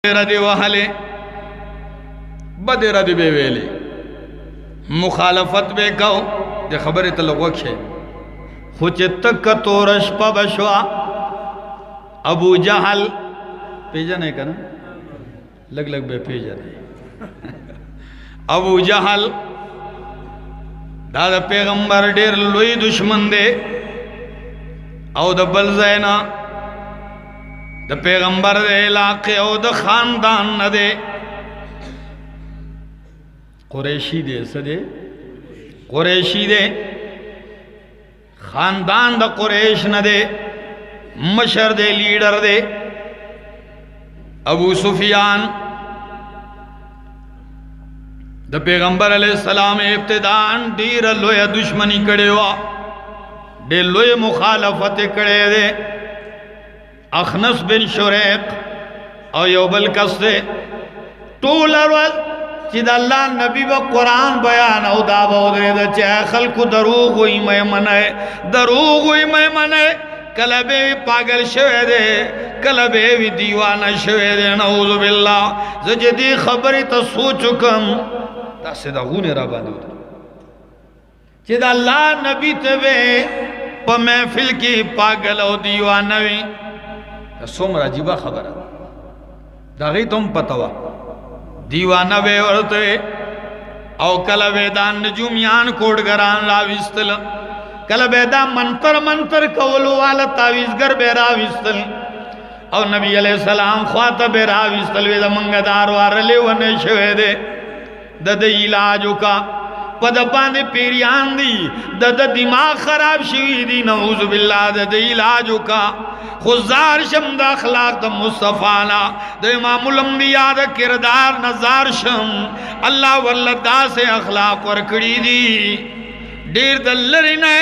रदी वहले बद रदी बे वेले मुखालफत बे कहो जे खबर तलवक है खुच तक तोरश पबशवा अबू जहल पेजन है का ना लग लग बे पेजन है अबू जहल दादा पैगंबर डेर लोई दुश्मन दे औ द बलजैना द पैगंबर दे इलाके औ द खानदान न दे कुरैशी दे सदे कुरैशी दे खानदान द कुरैश न दे मशर दे लीडर दे अबू सुफियान द पैगंबर अलैहिस्सलाम इब्तिदान दीर लोया दुश्मनी कड़े हुआ डे लोए मुखालफत कड़े दे अखनस बिन शुरैक और योबल कसदे टूल अरवज चिद अल्लाह नबी व कुरान बयान औ दावा दे द चखल को दरूग हुई मैं मने कलबे पागल शवे दे कलबे भी दीवाना शवे दे नऊज़ु बिल्लाह जदी खबरी तो सोचुकम तसे दा गुने रा बांधो चिद अल्लाह नबी तबे प महफिल की पागल औ दीवाना वी सोमरा जीवा खबर दागी तुम पतवा दीवाना वे औरते औ कल वेदान नजुमियान कोडगरान राविस्तल कल वेदा मंतर मंतर कवलो वाला तावीजगर बेराविस्तल और नबी अलैहिस्सलाम ख्वातब बेराविस्तल वेदा मंगदार वारले वने शवे दे दद इलाजो का पद पाने पेरियान दी दद दिमाग खराब शिवी दी नऊज़ु बिल्लाह दद इलाजो का खुजार शम द अखलाक द मुस्तफाना द इमामुल अंबिया द किरदार नजार शम अल्लाह वल्लदा से अखलाक वर कड़ी दी डेर दल्लरी ने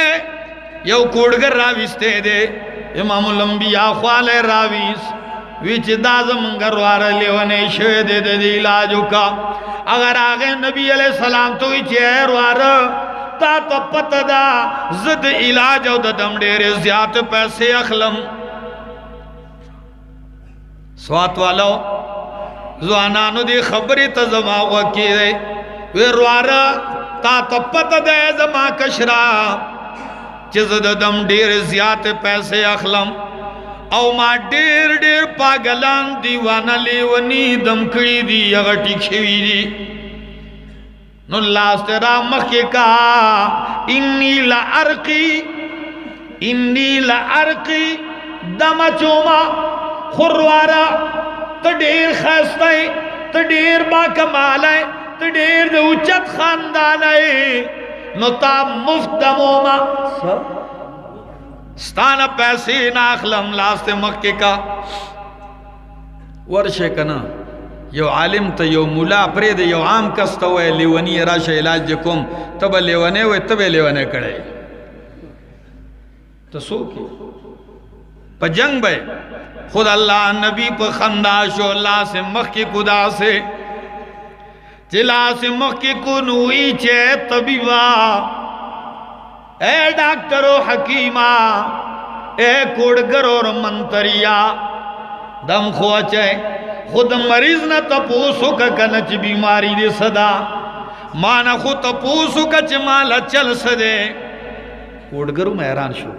यौ कोडगर राविस्ते दे इमामुल अंबिया ख्वाले राविस विच दाजम गरवार लेवने शे दे दे इलाजो का अगर आगे नबी अलैहिस्सलाम तो चेहर वार ता तो पतदा जिद इलाज औ द दम डेरे ज्यात पैसे अखलम स्वात वालो ज़वानानु दी खबरी तजमा वकी दे वे रुआरा ता तपत दे जमा कशरा चिज़ दम डेर ज़्यात पैसे अखलम औ मा डेर डेर पागलान दीवाना लेवनी दमकड़ी दी अगर टिकशवी दी नु लास्ट रा मखे का इन्नी ला अर्की दमा चोमा खुरवारा तो ढेर खस्ता है तो ढेर बाकमाल है तो ढेर दे उच्चत खानदान है नुता मुफ्त दमोमा स्थान पैसे नाखलम लास्ते मक्के का वर्षे कना यो आलिम तो यो मुला प्रेद यो आम कस्त हुए लेवनी राश इलाज जकुम तब लेवने हुए तबे लेवने कड़े तो सो की पजंग बे खुद अल्लाह नबी पर खंदाशो अल्लाह से मक्की खुदा से जिला से मक्की को नुई चे तबीबा ए डॉक्टरो हकीमा ए कोडगर और मंतरिया दम खोचे खुद मरीज न तपोसु का कनच बीमारी दे सदा माना खुद तपोसु का चमाला चल सदे कोडगरु में हैरान शो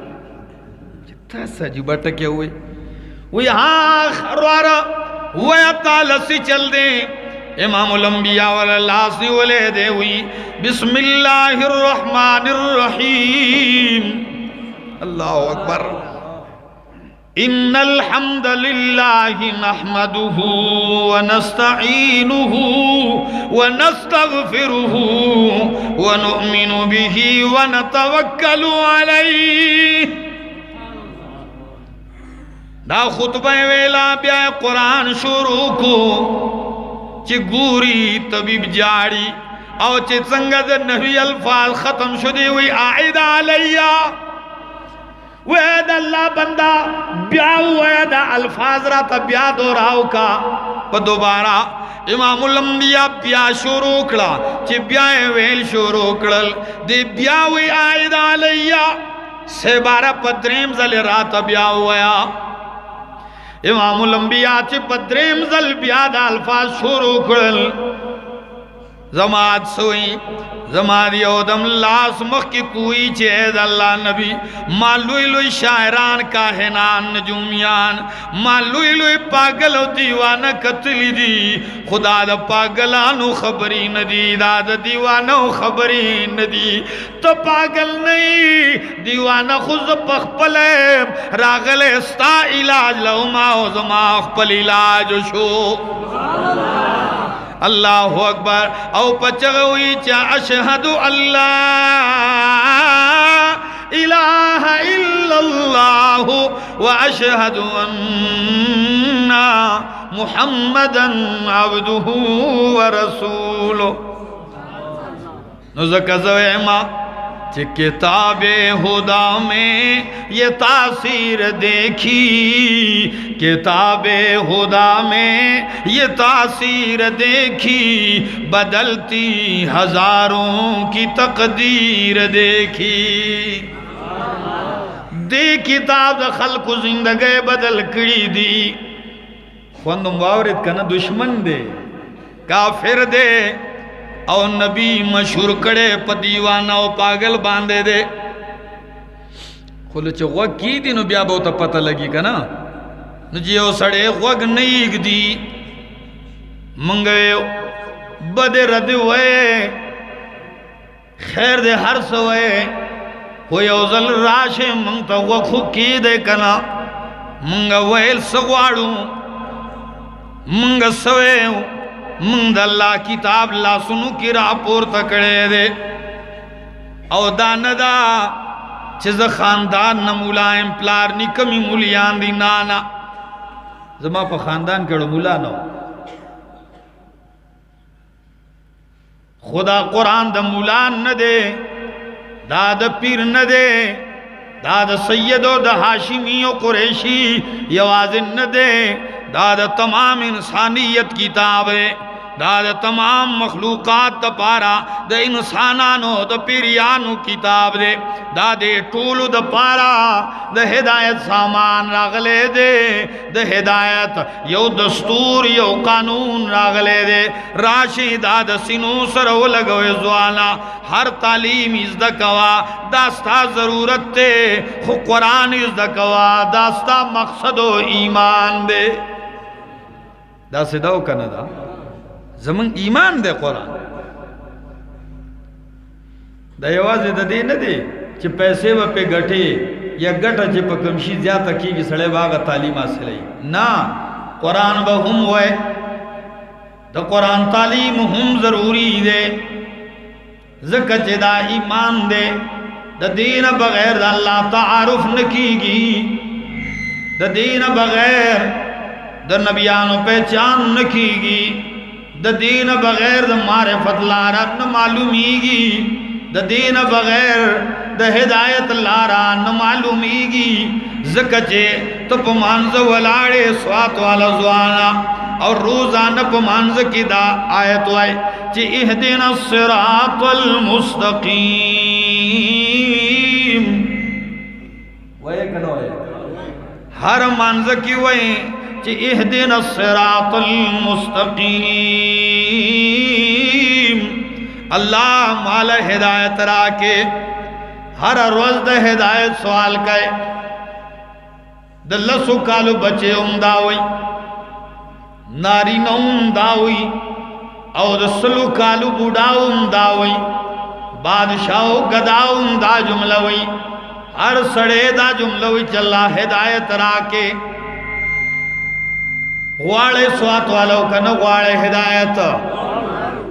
जितना सजी बटके हुए वो यहाँ वह तालसी चल दे इमामुल अंबिया वाला लासी वले दे हुई बिस्मिल्लाहिर रहमानिर रहीम अल्लाहु अकबर इन्नल हम्दलिल्लाहि नहमदुहु व नस्तईनुहु व नस्तगफिरुहु व नुमिनु बिही व नतवक्कलु अलैहि दा खुतबा वेला ब्या कुरान शुरू को ची गूरी तबीब जाड़ी और ची संगत नबी अल्फाज खत्म शुदी हुई आइदा अलैया वैद अल्लाह बंदा ब्या वैद अल्फाज राता ब्या दोराव का पर दोबारा इमामुल अंबिया ब्या शुरू कड़ा ची ब्या वेल शुरू कड़ल दे ब्या हुई आइदा अलैया से 12 पद्रीम जले रात ब्या हुआ इमामुल अंबिया चे पद्रेम जल बियाद अल्फाज शुरू करल जमात सोई जमात योदम लास मख की कुई चेद अल्लाह नबी मालुई लुई शायरान काहिनान नजूमियान मालुई लुई पागल दीवाना कतली दी खुदा द पागलानु खबरी नदी दाद दीवानो खबरी नदी तो पागल नहीं दीवाना खुद पखपल रागल स्ता इलाज लहुमा जमा पल इलाज शो अल्लाह अकबर औ पचगवी चा अशहदु अल्लाह इलाहा इल्लल्लाहु व अशहदु अन्ना मुहम्मदन अब्दुहु व रसूलुहु नुज़कज़वेमा कि किताबे हुदा में ये तासीर देखी किताबे हुदा में ये तासीर देखी बदलती हजारों की तकदीर देखी दे किताब खल्क जिंदगी बदल कड़ी दी खुंदम वावरित का ना दुश्मन दे काफिर दे और नबी मशहूर करे पदीवाना और पागल बांधे दे खुल वग की दिन ब्या बहुत पता लगी का ना जियो सड़े वग नहीं दी मंगे बदे रद वे खैर दे हर सवे हो योजल राशे मंगता वखु की दे कना मंगा वेल सगवाड़ू मंगा सवे मंग अल्लाह किताब ला सुनु की रापोर तकड़े दे और दानदा चिज खानदान न मुलायम प्लार नि कमी मुलियान दी नाना जमा पर खानदान कड़ो मुला नो खुदा कुरान द मुलान न दे दाद पीर न दे दाद सैयदो द हाशिमियो कुरैशी यवाजिन न दे दाद तमाम इंसानियत किताब है दाद तमाम मखलूकात द पारा द इंसानानो द पिरियानो किताब दे दादे टूलू द पारा द हिदायत सामान रागले दे द हिदायत यो दस्तूर यो कानून रागले दे राशि दाद सिनू सरव लगवे ज्वाला हर तालीम इज़्द कवा दास्ता जरूरत ते खु कुरान इज़्द कवा दास्ता मकसदो ईमान दे दासे दाओ कनदा जमन ईमान दे कुरान दयावाज दे न दे कि पैसे व पे गठे या गठ जे पकमशी ज्यादा की कि सड़े बाग तालीम हासिल ना कुरान ब हम हुए तो कुरान तालीम हम जरूरी दे ज़कचदा ईमान दे द दीन बगैर अल्लाह तारुफ न कीगी द दीन बगैर द नबियानो पहचान न कीगी द दीन बगैर द मारिफत लारा न मालूमीगी द दीन बगैर द हिदायत लारा न मालूमीगी ज़कचे तो पमानज़ वलाड़े स्वात वाला ज़वाना और रोज़ाना पमानज़ की दा आयत वाई ची इहदिना सिरातल मुस्तकीम वही कनो है हर मानज़ की वही कि इहदिना सिरातल मुस्तकीम अल्लाह माल हिदायत राके हर रोज द हिदायत सवाल कहे द लसु कालू बचे उमदा हुई नारी न उमदा हुई और सलू कालू बूढ़ा उमदा हुई बादशाह गदा उमदा जुमला हुई हर सड़े दा जुमला हुई चला हिदायत राके वाले स्वात वालों का न वाले हिदायत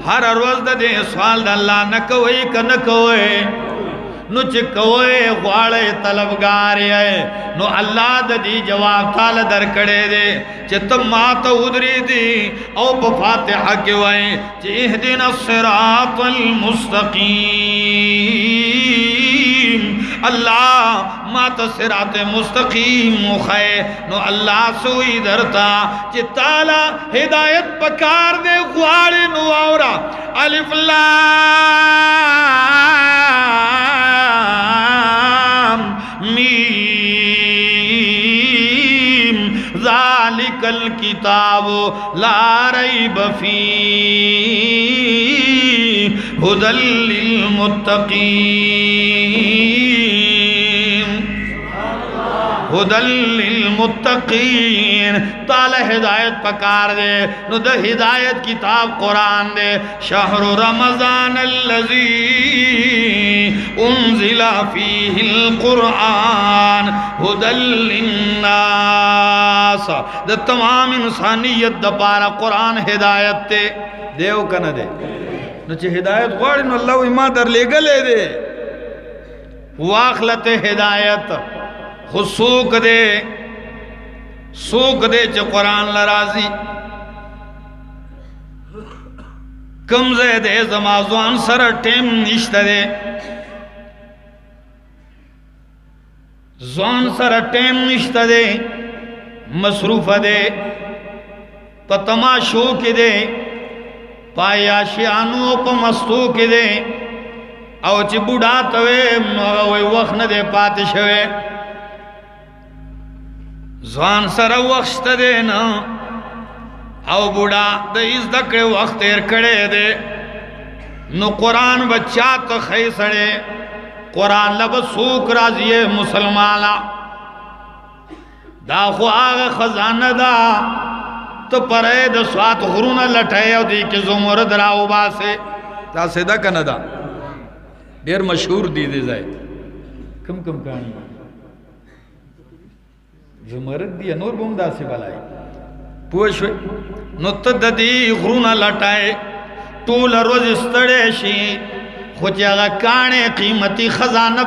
हर रोज दे सवाल अल्लाह न कोई का न कोई नुच कोई वाले तलबगार है नो अल्लाह दी जवाब ताल दर कड़े दे चित मात उदरी दी औ फातिहा के वए इहदिना सिरातल मुस्तकीम अल्लाह मात सिरात मुस्तकीम मुखे नो अल्लाह सोई दरता चिताला हिदायत पकार दे ग्वाड़े नो आवरा अलिफ लाम मीम ज़ालिकल किताबु ला रैब फ़ीहि हुदल लिल मुत्तक़ीन हुदल लिल मुत्तक़ीन। ताला हिदायत पकार दे नु द हिदायत किताब कुरान दे। शहरु रमज़ान अल्लज़ी उन्ज़िला फ़ीहिल कुरआन हुदल लिन्नास। द तमाम इंसानियत द पारा कुरान हिदायत ते देव कन दे नु चे हिदायत गवाड़ी नु अल्लाह इमा दर ले गले दे वाखलत हिदायत हुसूक दे सूक दे च कुरान लराजी कमजे दे जमाजुआन सर टेम निश्त दे ज़ान सर टेम निश्त दे मसरूफ दे प तमाशो के दे पायाशियानो प मस्तू के दे औ च बुढ़ा तवे वक्त न दे पाते शवे ज़ान सर वक्त दे न औ बुढ़ा द इस दकड़े वक्त एर कड़े दे नु कुरान बच्चा तो खै सड़े कुरान लब सूक राजिए मुसलमाना दाखो आग खजाना दा तो परे द स्वात हुरुना लटाए और दी के जुमर दराओ बासे ता सेदा कनदा देर मशहूर दी दे जाए कम कम कहानी जुमर दिया नूर बुमदा से बलाई पूछ नुत ददी हुरुना लटाए टूल रोज स्तड़े शी खुद काने कीमती खजाना